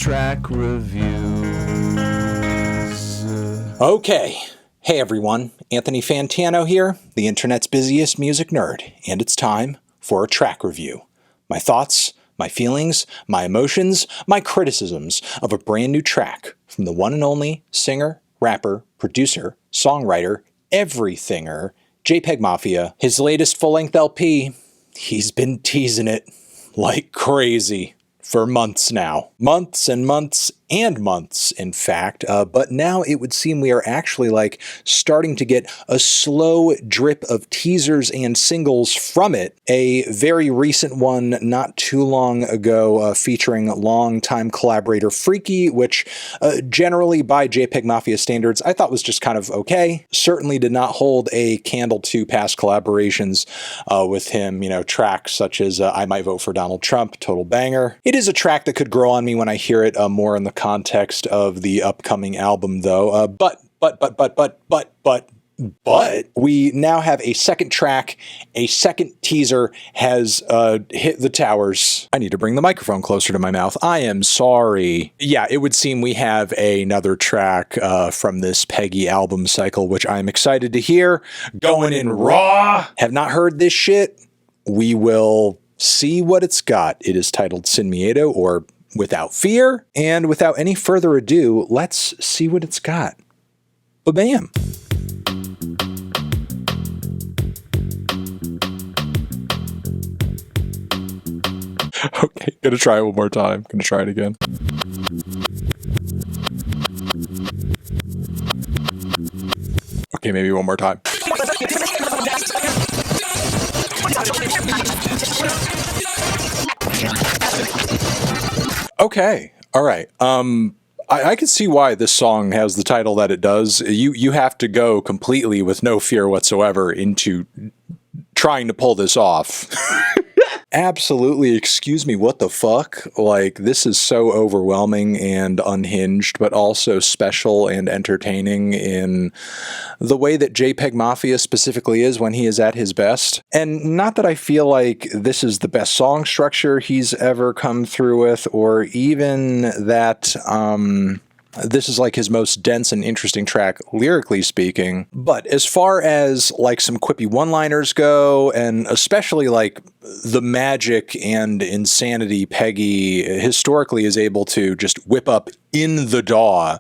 track reviews. Okay. Hey everyone, Anthony Fantano here, the internet's busiest music nerd, and it's time for a track review. My thoughts, my feelings, my emotions, my criticisms of a brand new track from the one and only singer, rapper, producer, songwriter, everythinger, JPEGMAFIA. His latest full-length LP, he's been teasing it like crazy for months now. Months and months and months, in fact. But now it would seem we are actually starting to get a slow drip of teasers and singles from it. A very recent one not too long ago featuring longtime collaborator Freaky, which generally by JPEGMAFIA standards I thought was just kind of okay. Certainly did not hold a candle to past collaborations with him. You know, tracks such as I Might Vote for Donald Trump, total banger. It is a track that could grow on me when I hear it more in the context of the upcoming album, though. But we now have a second track, a second teaser has hit the towers. I need to bring the microphone closer to my mouth. I am sorry. Yeah, it would seem we have another track from this Peggy album cycle, which I'm excited to hear. Going in raw. Have not heard this shit. We will see what it's got. It is titled Sin Miedo, or Without Fear. And without any further ado, let's see what it's got. Ba-bam. Okay, gonna try it one more time. Gonna try it again. Okay, maybe one more time. Okay, all right. I can see why this song has the title that it does. You have to go completely with no fear whatsoever into trying to pull this off. Absolutely, excuse me, what the fuck? Like, this is so overwhelming and unhinged, but also special and entertaining in the way that JPEGMAFIA specifically is when he is at his best. And not that I feel like this is the best song structure he's ever come through with, or even that, this is like his most dense and interesting track, lyrically speaking. But as far as like some quippy one-liners go, and especially like the magic and insanity Peggy historically is able to just whip up in the DAW,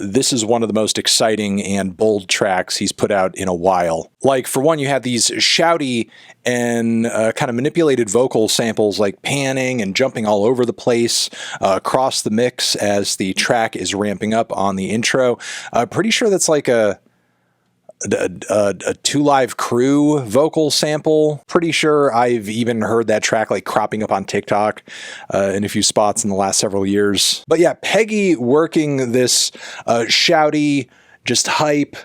this is one of the most exciting and bold tracks he's put out in a while. Like, for one, you have these shouty and kind of manipulated vocal samples like panning and jumping all over the place across the mix as the track is ramping up on the intro. Pretty sure that's like a Two Live Crew vocal sample. Pretty sure I've even heard that track like cropping up on TikTok in a few spots in the last several years. But yeah, Peggy working this shouty, just hype,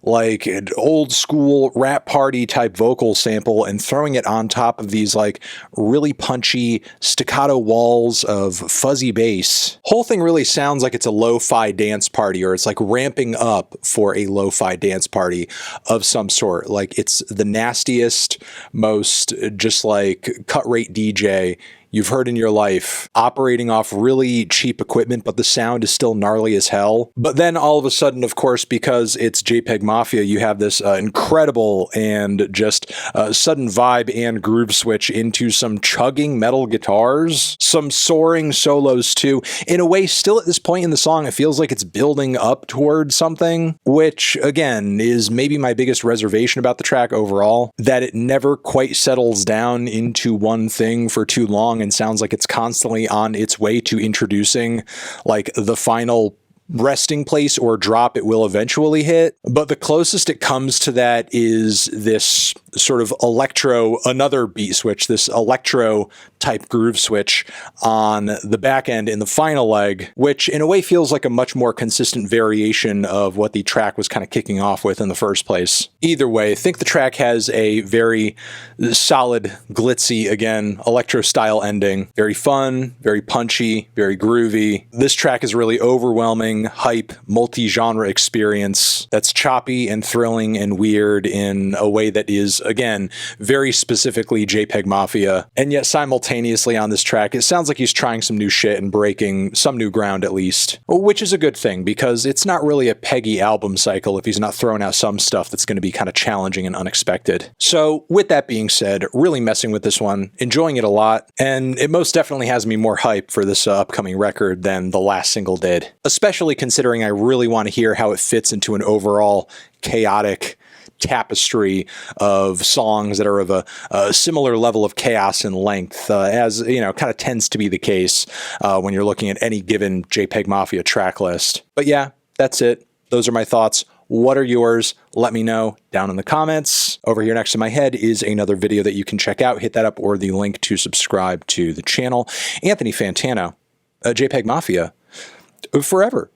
like an old school rap party type vocal sample and throwing it on top of these like really punchy staccato walls of fuzzy bass. Whole thing really sounds like it's a lo-fi dance party, or it's like ramping up for a lo-fi dance party of some sort. Like, it's the nastiest, most just like cut rate DJ you've heard in your life, operating off really cheap equipment, but the sound is still gnarly as hell. But then all of a sudden, of course, because it's JPEGMAFIA, you have this incredible and just sudden vibe and groove switch into some chugging metal guitars, some soaring solos too. In a way, still at this point in the song, it feels like it's building up towards something, which again is maybe my biggest reservation about the track overall, that it never quite settles down into one thing for too long and sounds like it's constantly on its way to introducing like the final resting place or drop it will eventually hit. But the closest it comes to that is this sort of another beat switch, this electro type groove switch on the back end in the final leg, which in a way feels like a much more consistent variation of what the track was kind of kicking off with in the first place. Either way, I think the track has a very solid, glitzy, again, electro style ending. Very fun, very punchy, very groovy. This track is really overwhelming, hype, multi-genre experience that's choppy and thrilling and weird in a way that is, again, very specifically JPEGMAFIA, and yet simultaneously simultaneously on this track. It sounds like he's trying some new shit and breaking some new ground at least, which is a good thing because it's not really a Peggy album cycle if he's not throwing out some stuff that's going to be kind of challenging and unexpected. So with that being said, really messing with this one, enjoying it a lot, and it most definitely has me more hype for this upcoming record than the last single did, especially considering I really want to hear how it fits into an overall chaotic tapestry of songs that are of a similar level of chaos and length, as you know, kind of tends to be the case when you're looking at any given JPEGMAFIA track list. But yeah, that's it. Those are my thoughts. What are yours? Let me know down in the comments. Over here next to my head is another video that you can check out. Hit that up or the link to subscribe to the channel. Anthony Fantano, JPEGMAFIA, forever.